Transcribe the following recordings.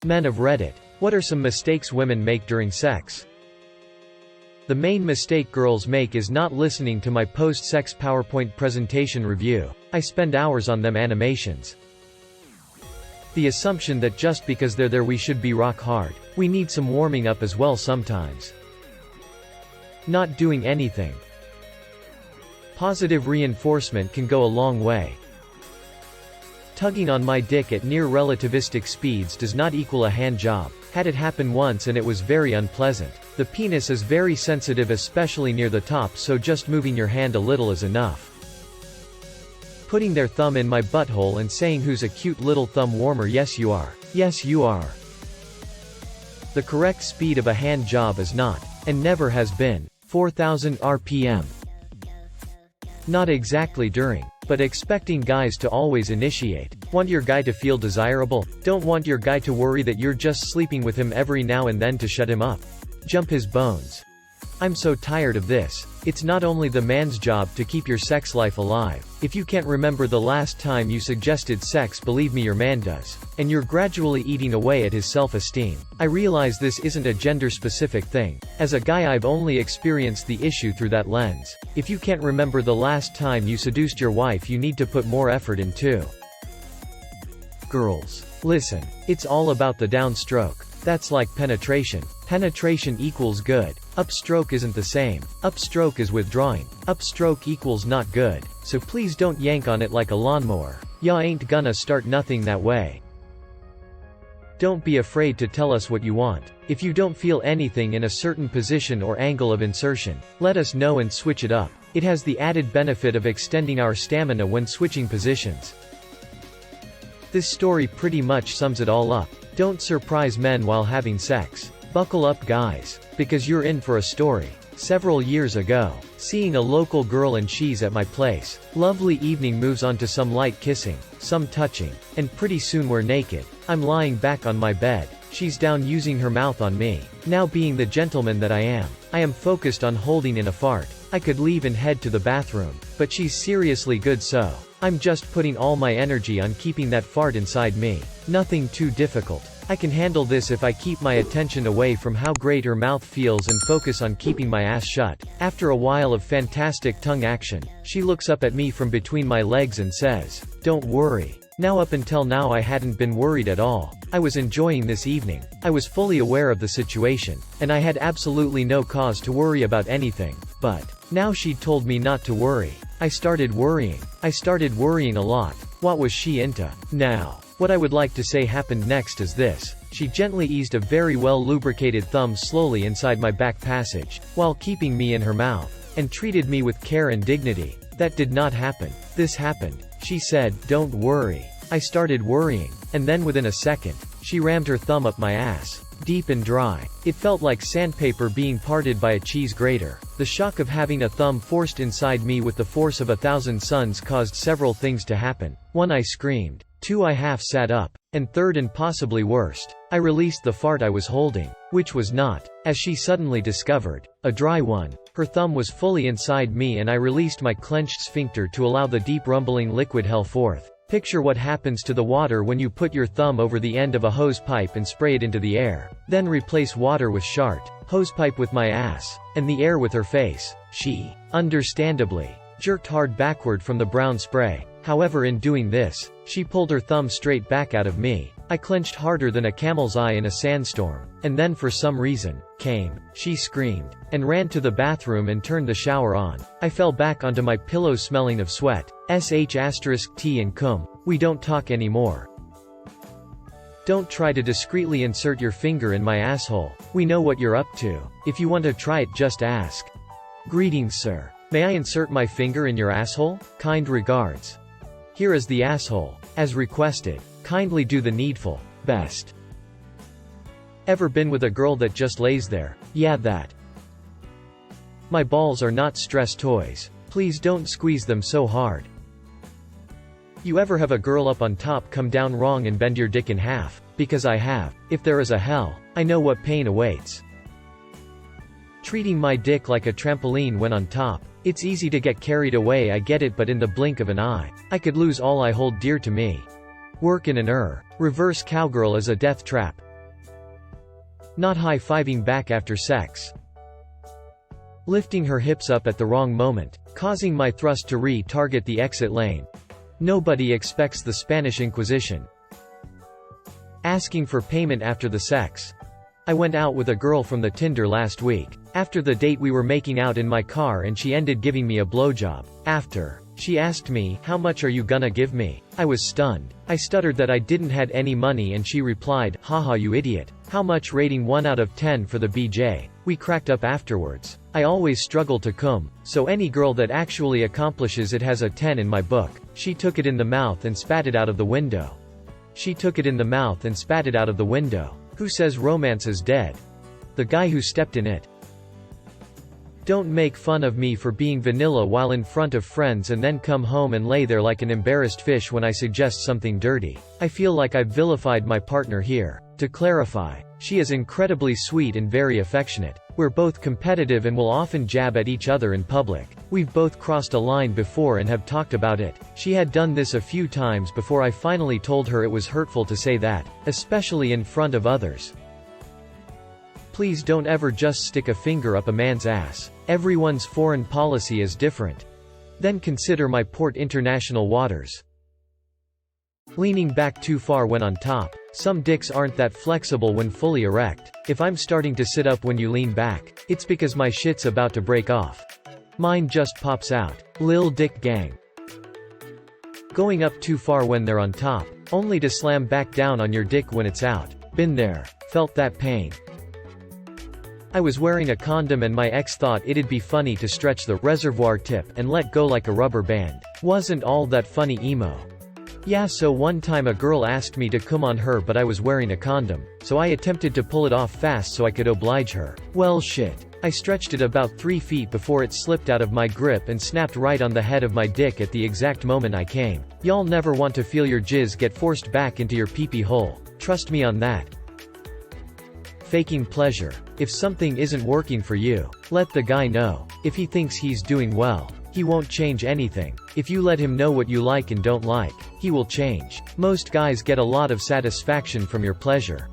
Men of Reddit. What are some mistakes women make during sex? The main mistake girls make is not listening to my post-sex PowerPoint presentation review. I spend hours on them animations. The assumption that just because they're there we should be rock hard. We need some warming up as well sometimes. Not doing anything. Positive reinforcement can go a long way. Tugging on my dick at near relativistic speeds does not equal a hand job. Had it happen once and it was very unpleasant. The penis is very sensitive, especially near the top, so just moving your hand a little is enough. Putting their thumb in my butthole and saying, "Who's a cute little thumb warmer?" Yes you are. Yes you are. The correct speed of a hand job is not, and never has been, 4,000 RPM. Not exactly during, but expecting guys to always initiate. Want your guy to feel desirable? Don't want your guy to worry that you're just sleeping with him every now and then to shut him up. Jump his bones. I'm so tired of this. It's not only the man's job to keep your sex life alive. If you can't remember the last time you suggested sex, believe me, your man does. And you're gradually eating away at his self-esteem. I realize this isn't a gender-specific thing. As a guy, I've only experienced the issue through that lens. If you can't remember the last time you seduced your wife, you need to put more effort in too. Girls, listen. It's all about the downstroke. That's like penetration. Penetration equals good. Upstroke isn't the same. Upstroke is withdrawing. Upstroke equals not good. So please don't yank on it like a lawnmower. Ya ain't gonna start nothing that way. Don't be afraid to tell us what you want. If you don't feel anything in a certain position or angle of insertion, let us know and switch it up. It has the added benefit of extending our stamina when switching positions. This story pretty much sums it all up. Don't surprise men while having sex. Buckle up, guys. Because you're in for a story. Several years ago, seeing a local girl and she's at my place. Lovely evening moves on to some light kissing, some touching, and pretty soon we're naked. I'm lying back on my bed. She's down using her mouth on me. Now, being the gentleman that I am focused on holding in a fart. I could leave and head to the bathroom, but she's seriously good, so I'm just putting all my energy on keeping that fart inside me. Nothing too difficult. I can handle this if I keep my attention away from how great her mouth feels and focus on keeping my ass shut. After a while of fantastic tongue action, she looks up at me from between my legs and says, "Don't worry." Now, up until now I hadn't been worried at all. I was enjoying this evening. I was fully aware of the situation, and I had absolutely no cause to worry about anything. But now she told me not to worry. I started worrying. I started worrying a lot. What was she into? Now, what I would like to say happened next is this. She gently eased a very well lubricated thumb slowly inside my back passage, while keeping me in her mouth, and treated me with care and dignity. That did not happen. This happened. She said, "Don't worry." I started worrying, and then within a second, she rammed her thumb up my ass. Deep and dry. It felt like sandpaper being parted by a cheese grater. The shock of having a thumb forced inside me with the force of 1,000 suns caused several things to happen. 1. I screamed. 2. I half sat up. And 3rd, and possibly worst, I released the fart I was holding, which was not, as she suddenly discovered, a dry one. Her thumb was fully inside me and I released my clenched sphincter to allow the deep rumbling liquid hell forth. Picture what happens to the water when you put your thumb over the end of a hose pipe and spray it into the air. Then replace water with shart, hose pipe with my ass, and the air with her face. She, understandably, jerked hard backward from the brown spray. However, in doing this, she pulled her thumb straight back out of me. I clenched harder than a camel's eye in a sandstorm, and then for some reason, came. She screamed, and ran to the bathroom and turned the shower on. I fell back onto my pillow smelling of sweat. *T and cum. We don't talk anymore. Don't try to discreetly insert your finger in my asshole. We know what you're up to. If you want to try it, just ask. Greetings, sir. May I insert my finger in your asshole? Kind regards. Here is the asshole. As requested. Kindly do the needful. Best. Ever been with a girl that just lays there? Yeah, that. My balls are not stress toys. Please don't squeeze them so hard. You ever have a girl up on top come down wrong and bend your dick in half? Because I have. If there is a hell, I know what pain awaits. Treating my dick like a trampoline when on top. It's easy to get carried away, I get it, but in the blink of an eye, I could lose all I hold dear to me. Work in an reverse cowgirl is a death trap. Not high-fiving back after sex. Lifting her hips up at the wrong moment, causing my thrust to re-target the exit lane. Nobody expects the Spanish Inquisition. Asking for payment after the sex. I went out with a girl from the Tinder last week. After the date we were making out in my car and she ended giving me a blowjob. After, she asked me, "How much are you gonna give me?" I was stunned. I stuttered that I didn't had any money and she replied, "Haha you idiot. How much?" Rating 1 out of 10 for the BJ. We cracked up afterwards. I always struggle to cum, so any girl that actually accomplishes it has a 10 in my book. She took it in the mouth and spat it out of the window. She took it in the mouth and spat it out of the window. Who says romance is dead? The guy who stepped in it. Don't make fun of me for being vanilla while in front of friends and then come home and lay there like an embarrassed fish when I suggest something dirty. I feel like I've vilified my partner here. To clarify, she is incredibly sweet and very affectionate. We're both competitive and will often jab at each other in public. We've both crossed a line before and have talked about it. She had done this a few times before I finally told her it was hurtful to say that, especially in front of others. Please don't ever just stick a finger up a man's ass. Everyone's foreign policy is different. Then consider my port international waters. Leaning back too far when on top. Some dicks aren't that flexible when fully erect. If I'm starting to sit up when you lean back, it's because my shit's about to break off. Mine just pops out. Lil Dick Gang. Going up too far when they're on top, only to slam back down on your dick when it's out. Been there. Felt that pain. I was wearing a condom and my ex thought it'd be funny to stretch the reservoir tip and let go like a rubber band. Wasn't all that funny emo. Yeah, so one time a girl asked me to cum on her but I was wearing a condom, so I attempted to pull it off fast so I could oblige her. Well shit. I stretched it about 3 feet before it slipped out of my grip and snapped right on the head of my dick at the exact moment I came. Y'all never want to feel your jizz get forced back into your pee-pee hole. Trust me on that. Faking pleasure. If something isn't working for you, let the guy know. If he thinks he's doing well, he won't change anything. If you let him know what you like and don't like, he will change. Most guys get a lot of satisfaction from your pleasure.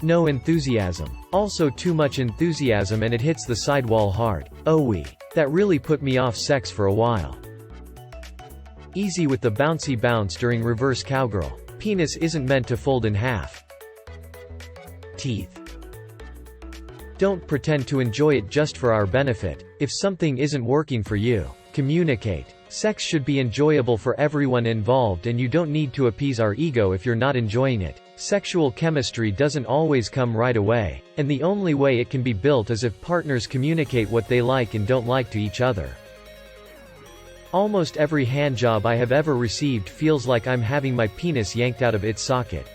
No enthusiasm. Also too much enthusiasm and it hits the sidewall hard. That really put me off sex for a while. Easy with the bouncy bounce during reverse cowgirl. Penis isn't meant to fold in half. Teeth. Don't pretend to enjoy it just for our benefit. If something isn't working for you, communicate. Sex should be enjoyable for everyone involved and you don't need to appease our ego if you're not enjoying it. Sexual chemistry doesn't always come right away, and the only way it can be built is if partners communicate what they like and don't like to each other. Almost every handjob I have ever received feels like I'm having my penis yanked out of its socket.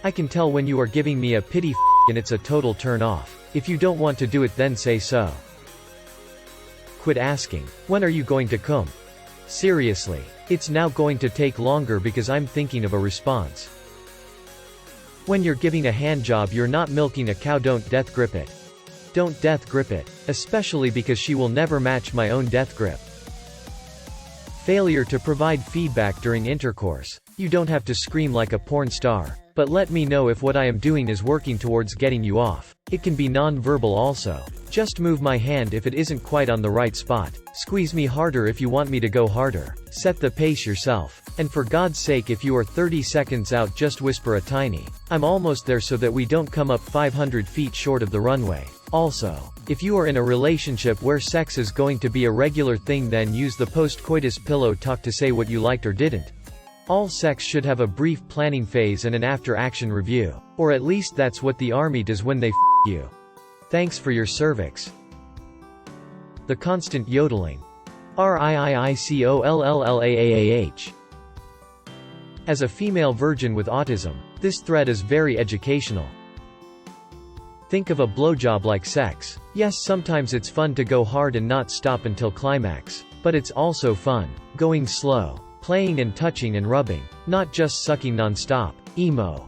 I can tell when you are giving me a pity and it's a total turn off. If you don't want to do it then say so. Quit asking, when are you going to cum? Seriously. It's now going to take longer because I'm thinking of a response. When you're giving a handjob you're not milking a cow. Don't death grip it. Don't death grip it. Especially because she will never match my own death grip. Failure to provide feedback during intercourse. You don't have to scream like a porn star. But let me know if what I am doing is working towards getting you off. It can be non-verbal also. Just move my hand if it isn't quite on the right spot. Squeeze me harder if you want me to go harder. Set the pace yourself. And for God's sake if you are 30 seconds out just whisper a tiny, "I'm almost there," so that we don't come up 500 feet short of the runway. Also, if you are in a relationship where sex is going to be a regular thing then use the post-coitus pillow talk to say what you liked or didn't. All sex should have a brief planning phase and an after-action review. Or at least that's what the army does when they f*** you. Thanks for your cervix. The constant yodeling. RIIICOLLLAAAH. As a female virgin with autism, this thread is very educational. Think of a blowjob like sex. Yes, sometimes it's fun to go hard and not stop until climax. But it's also fun going slow. Playing and touching and rubbing. Not just sucking non-stop. Emo.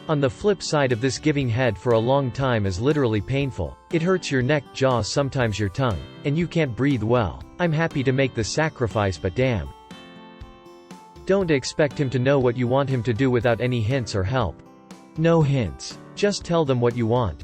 On the flip side of this, giving head for a long time is literally painful. It hurts your neck, jaw, sometimes your tongue. And you can't breathe well. I'm happy to make the sacrifice but damn. Don't expect him to know what you want him to do without any hints or help. No hints. Just tell them what you want.